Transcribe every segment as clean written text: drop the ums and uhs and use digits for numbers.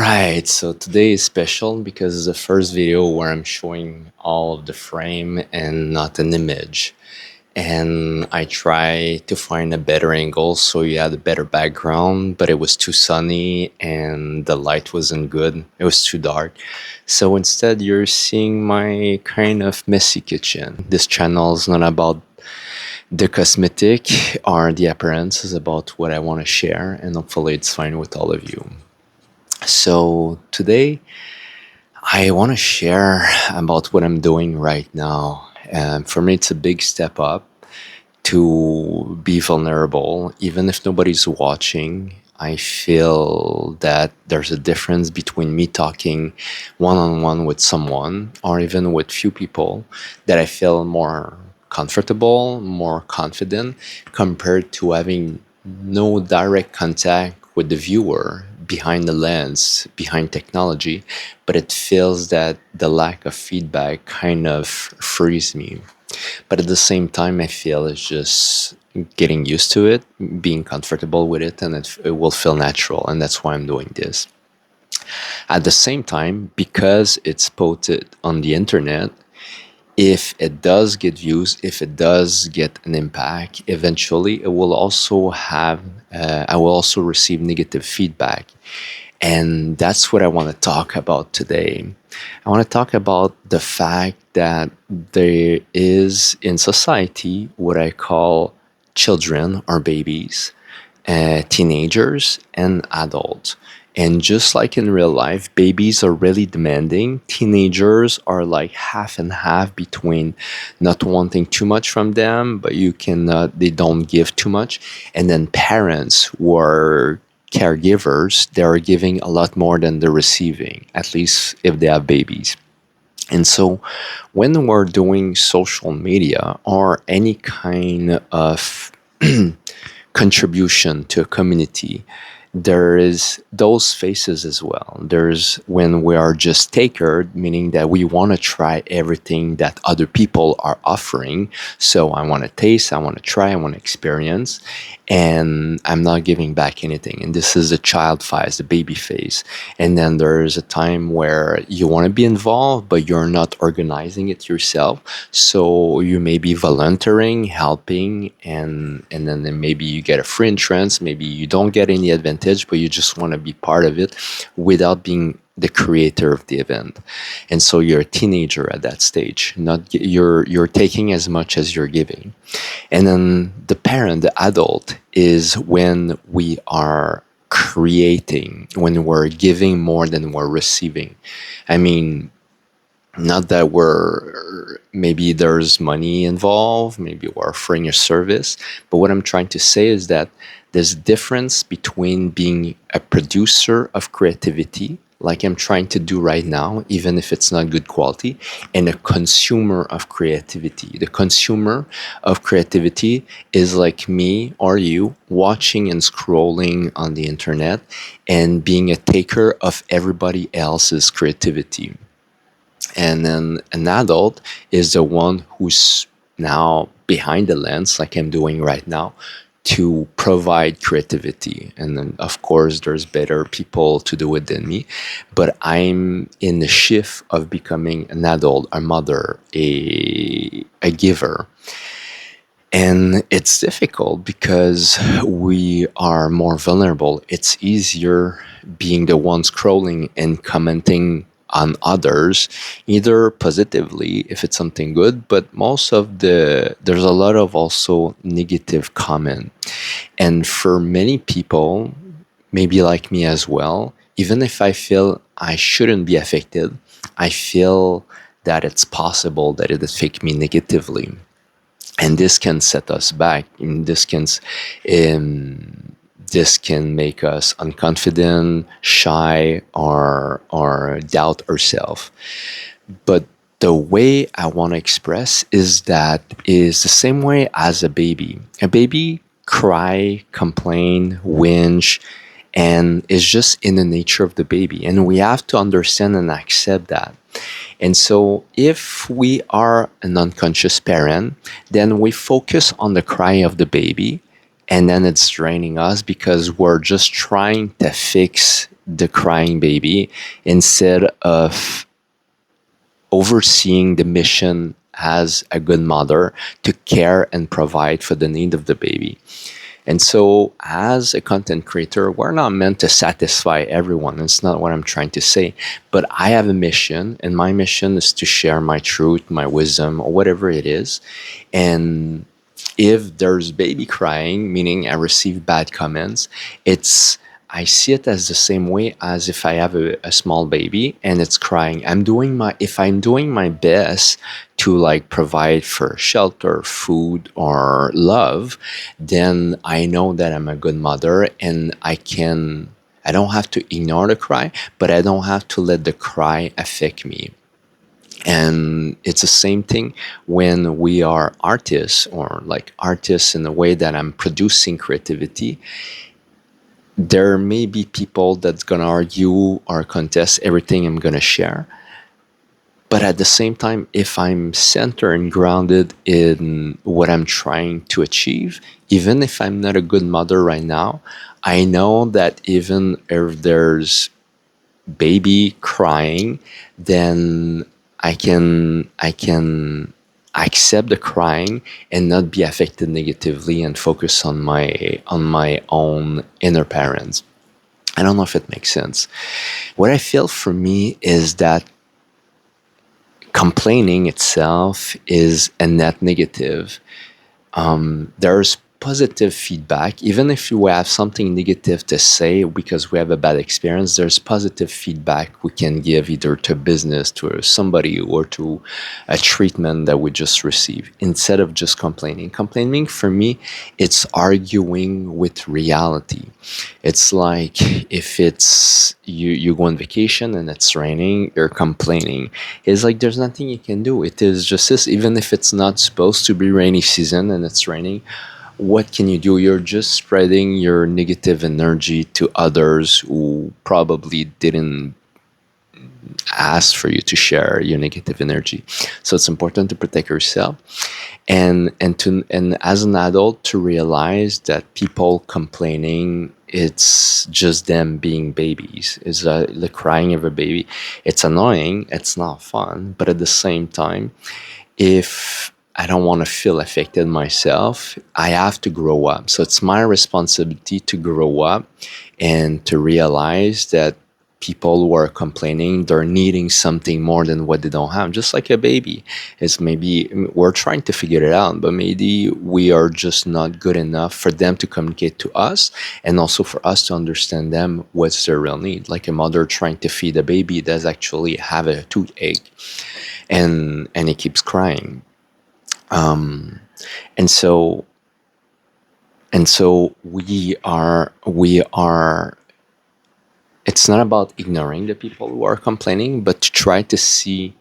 Right, so today is special because it's the first video where I'm showing all of the frame and not an image. And I try to find a better angle so you had a better background, but it was too sunny and the light wasn't good. It was too dark. So instead, you're seeing my kind of messy kitchen. This channel is not about the cosmetic or the appearance, it's about what I want to share, and hopefully, it's fine with all of you. So today I want to share about what I'm doing right now. And for me, it's a big step up to be vulnerable, even if nobody's watching. I feel that there's a difference between me talking one on one with someone or even with few people that I feel more comfortable, more confident compared to having no direct contact with the viewer behind the lens, behind technology, but it feels that the lack of feedback kind of frees me. But at the same time, I feel it's just getting used to it, being comfortable with it, and it will feel natural. And that's why I'm doing this. At the same time, because it's posted on the internet, if it does get views, if it does get an impact, eventually it will also have, I will also receive negative feedback. And that's what I want to talk about today. I want to talk about the fact that there is in society what I call children or babies, teenagers, and adults. And just like in real life, babies are really demanding. Teenagers are like half and half between not wanting too much from them, but they don't give too much. And then parents who are caregivers, they are giving a lot more than they're receiving, at least if they have babies. And so when we're doing social media or any kind of contribution to a community, there is those phases as well. There's when we are just taker, meaning that we want to try everything that other people are offering. So I want to taste, I want to try, I want to experience, and I'm not giving back anything. And this is the child phase, the baby phase. And then there's a time where you want to be involved, but you're not organizing it yourself. So you may be volunteering, helping, and then maybe you get a free entrance, maybe you don't get any advantage, but you just want to be part of it without being the creator of the event. And so you're a teenager at that stage. Not you're taking as much as you're giving. And then the parent, the adult, is when we are creating, when we're giving more than we're receiving. I mean, not that we're maybe there's money involved, maybe we're offering a service, but what I'm trying to say is that there's a difference between being a producer of creativity, like I'm trying to do right now, even if it's not good quality, and a consumer of creativity. The consumer of creativity is like me or you watching and scrolling on the internet and being a taker of everybody else's creativity. And then an adult is the one who's now behind the lens, like I'm doing right now, to provide creativity. And then, of course, there's better people to do it than me. But I'm in the shift of becoming an adult, a mother, a giver. And it's difficult because we are more vulnerable. It's easier being the one scrolling and commenting on others, either positively if it's something good, but there's a lot of also negative comment. And for many people, maybe like me as well, even if I feel I shouldn't be affected, I feel that it's possible that it affect me negatively. And this can set us back. And this can make us unconfident, shy, or doubt ourselves. But the way I want to express is the same way as a baby. A baby cry, complain, whinge, and it's just in the nature of the baby. And we have to understand and accept that. And so if we are an unconscious parent, then we focus on the cry of the baby, and then it's draining us because we're just trying to fix the crying baby instead of overseeing the mission as a good mother to care and provide for the need of the baby. And so, as a content creator, we're not meant to satisfy everyone. That's not what I'm trying to say. But I have a mission, and my mission is to share my truth, my wisdom, or whatever it is. And if there's baby crying, meaning I receive bad comments, it's I see it as the same way as if I have a small baby and it's crying. If I'm doing my best to like provide for shelter, food, or love, then I know that I'm a good mother and I don't have to ignore the cry, but I don't have to let the cry affect me. And it's the same thing when we are artists, or like artists in the way that I'm producing creativity. There may be people that's going to argue or contest everything I'm going to share, but at the same time, if I'm centered and grounded in what I'm trying to achieve, even if I'm not a good mother right now, I know that even if there's baby crying, then I can accept the crying and not be affected negatively and focus on my own inner parents. I don't know if it makes sense. What I feel for me is that complaining itself is a net negative. There's positive feedback. Even if you have something negative to say because we have a bad experience, there's positive feedback we can give either to business, to somebody, or to a treatment that we just received instead of just complaining. Complaining for me, it's arguing with reality. It's like if you go on vacation and it's raining, you're complaining. It's like there's nothing you can do. It is just this, even if it's not supposed to be rainy season and it's raining, what can you do? You're just spreading your negative energy to others who probably didn't ask for you to share your negative energy. So it's important to protect yourself, and as an adult to realize that people complaining, it's just them being babies. It's the crying of a baby. It's annoying, it's not fun, but at the same time, if I don't want to feel affected myself, I have to grow up. So it's my responsibility to grow up and to realize that people who are complaining, they're needing something more than what they don't have. Just like a baby. It's maybe we're trying to figure it out, but maybe we are just not good enough for them to communicate to us, and also for us to understand them what's their real need. Like a mother trying to feed a baby that's actually have a toothache, and it keeps crying. And so we are it's not about ignoring the people who are complaining, but to try to see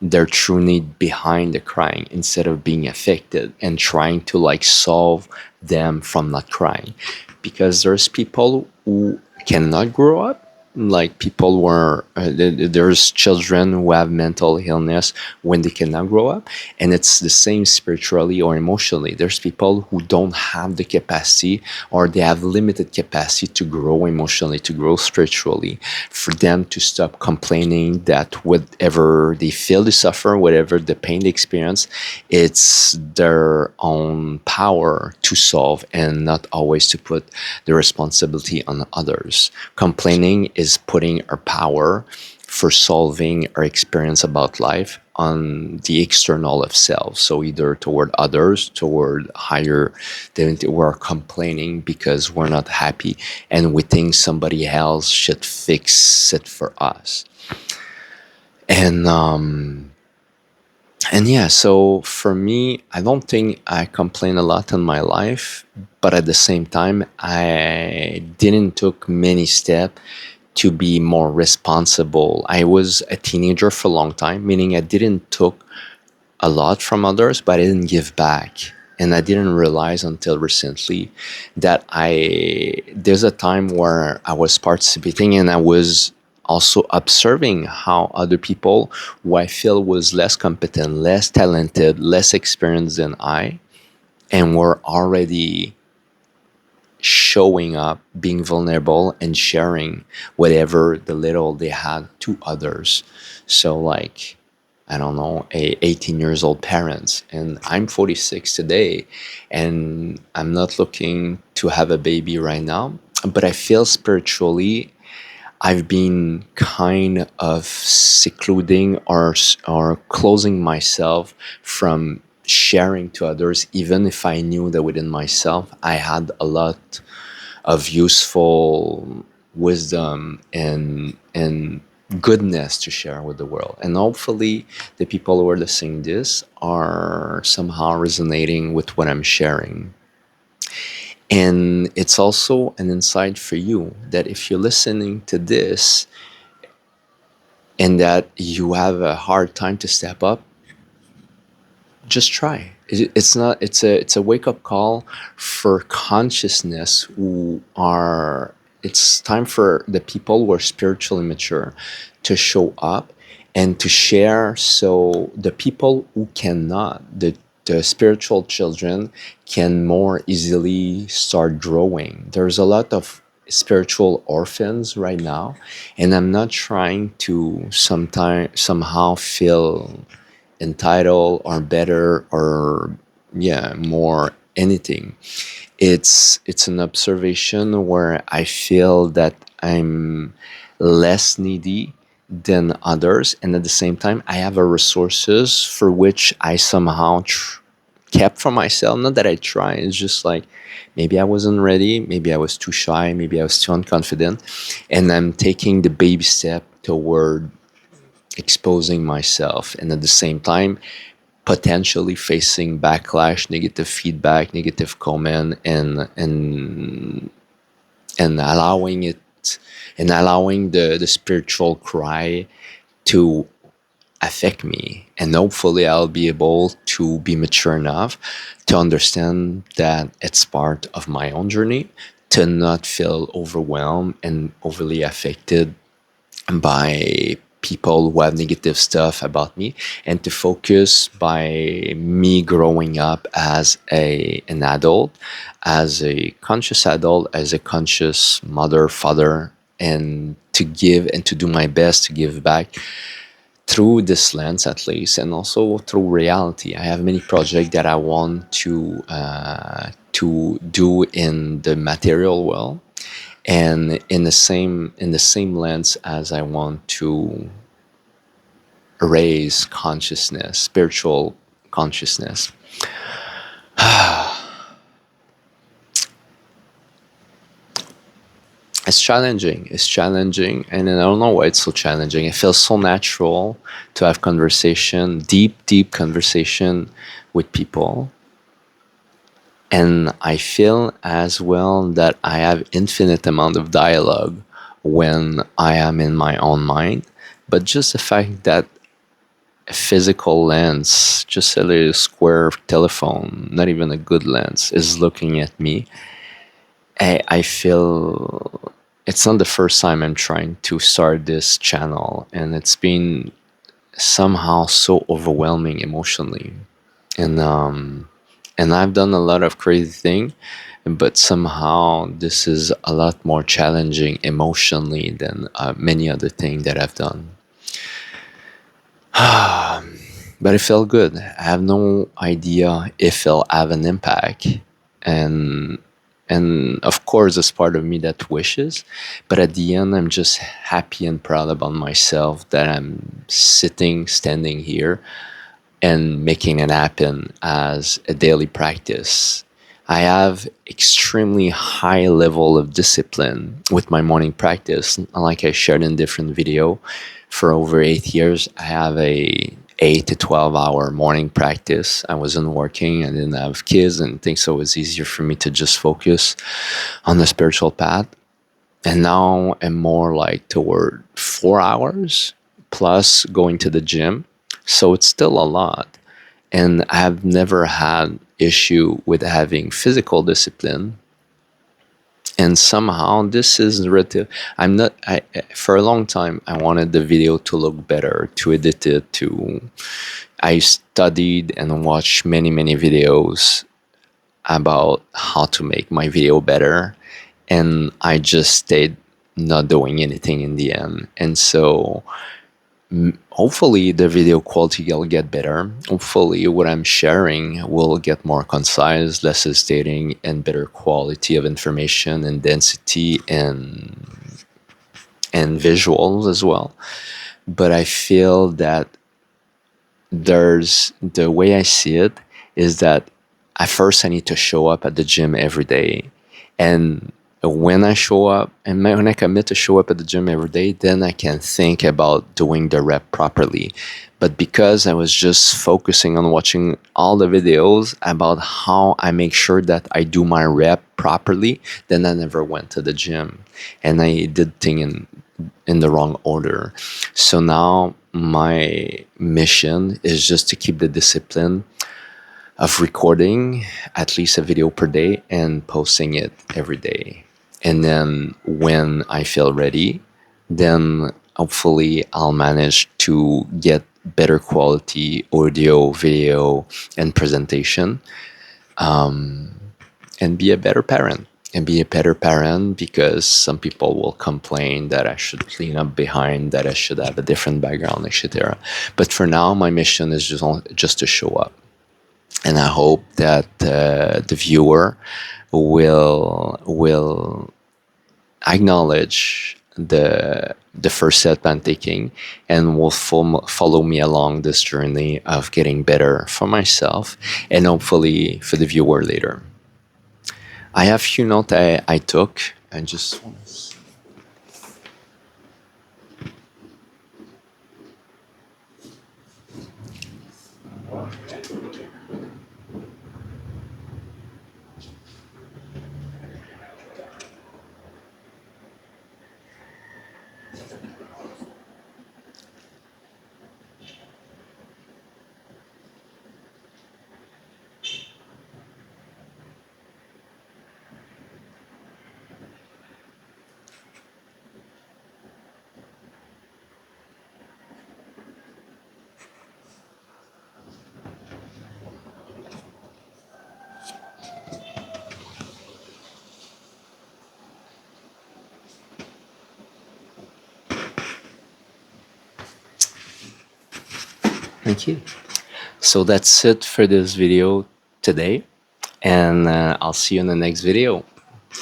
their true need behind the crying instead of being affected and trying to like solve them from not crying. Because there's people who cannot grow up, like people were there's children who have mental illness when they cannot grow up, and it's the same spiritually or emotionally. There's people who don't have the capacity, or they have limited capacity to grow emotionally, to grow spiritually, for them to stop complaining that whatever they feel they suffer, whatever the pain they experience, it's their own power to solve and not always to put the responsibility on others. Complaining is putting our power for solving our experience about life on the external of self. So either toward others, toward higher divinity, we're complaining because we're not happy and we think somebody else should fix it for us. And yeah, so for me, I don't think I complain a lot in my life, but at the same time, I didn't took many steps to be more responsible. I was a teenager for a long time, meaning I didn't took a lot from others, but I didn't give back. And I didn't realize until recently that there's a time where I was participating and I was also observing how other people who I feel was less competent, less talented, less experienced than I, and were already showing up, being vulnerable, and sharing whatever the little they had to others. So, like, I don't know, 18 years old parents, and I'm 46 today, and I'm not looking to have a baby right now, but I feel spiritually I've been kind of secluding or closing myself from sharing to others, even if I knew that within myself I had a lot of useful wisdom and goodness to share with the world. And hopefully the people who are listening to this are somehow resonating with what I'm sharing. And it's also an insight for you that if you're listening to this and that you have a hard time to step up, just try. It's not. It's a wake up call for consciousness who are. It's time for the people who are spiritually mature to show up and to share. So the people who cannot, the spiritual children, can more easily start growing. There's a lot of spiritual orphans right now, and I'm not trying to somehow feel entitled or better or yeah more anything. It's an observation where I feel that I'm less needy than others, and at the same time I have a resources for which I somehow kept for myself. Not that I try, it's just like maybe I wasn't ready, maybe I was too shy, maybe I was too unconfident, and I'm taking the baby step toward exposing myself, and at the same time potentially facing backlash, negative feedback, negative comment, and allowing it, and allowing the spiritual cry to affect me. And hopefully I'll be able to be mature enough to understand that it's part of my own journey, to not feel overwhelmed and overly affected by people who have negative stuff about me, and to focus by me growing up as an adult, as a conscious adult, as a conscious mother, father, and to give and to do my best to give back through this lens at least, and also through reality. I have many projects that I want to do in the material world, and in the same lens as I want to raise consciousness, spiritual consciousness. It's challenging, and I don't know why it's so challenging. It feels so natural to have conversation, deep conversation with people, and I feel as well that I have infinite amount of dialogue when I am in my own mind. But just the fact that a physical lens, just a little square telephone, not even a good lens, is looking at me, I feel it's not the first time I'm trying to start this channel, and it's been somehow so overwhelming emotionally. And I've done a lot of crazy thing, but somehow this is a lot more challenging emotionally than many other things that I've done. But it felt good. I have no idea if it'll have an impact, and of course there's part of me that wishes, but at the end I'm just happy and proud about myself that I'm standing here and making it happen as a daily practice. I have extremely high level of discipline with my morning practice. Like I shared in different video, for over 8 years, I have a 8 to 12 hour morning practice. I wasn't working, I didn't have kids and things, so it was easier for me to just focus on the spiritual path. And now I'm more like toward 4 hours plus going to the gym. So it's still a lot. And I have never had issue with having physical discipline. And somehow this is relative. I'm not. For a long time I wanted the video to look better, to edit it. I studied and watched many videos about how to make my video better, and I just stayed not doing anything in the end. And so hopefully the video quality will get better. Hopefully what I'm sharing will get more concise, less hesitating, and better quality of information and density and visuals as well. But I feel that there's the way I see it is that at first I need to show up at the gym every day. And when I show up and when I commit to show up at the gym every day, then I can think about doing the rep properly. But because I was just focusing on watching all the videos about how I make sure that I do my rep properly, then I never went to the gym and I did things in the wrong order. So now my mission is just to keep the discipline of recording at least a video per day and posting it every day. And then when I feel ready, then hopefully I'll manage to get better quality audio, video, and presentation, and be a better parent. And be a better parent because some people will complain that I should clean up behind, that I should have a different background, etc. But for now, my mission is just to show up. And I hope that the viewer will acknowledge the first step I'm taking and will follow me along this journey of getting better for myself and hopefully for the viewer later. I have few notes I took and just thank you. So that's it for this video today, and I'll see you in the next video.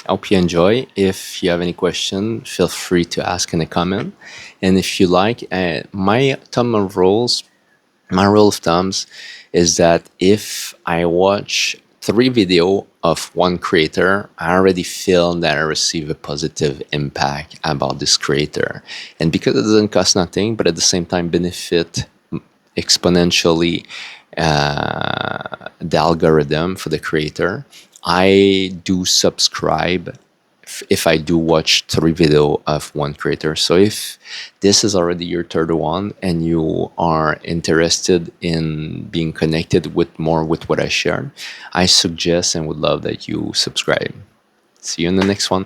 I hope you enjoy. If you have any question, feel free to ask in a comment. And if you like, my rule of thumbs is that if I watch 3 video of one creator, I already feel that I receive a positive impact about this creator. And because it doesn't cost nothing, but at the same time benefit exponentially the algorithm for the creator, I do subscribe if I do watch 3 video of one creator. So if this is already your third one and you are interested in being connected with more with what I shared, I suggest and would love that you subscribe. See you in the next one.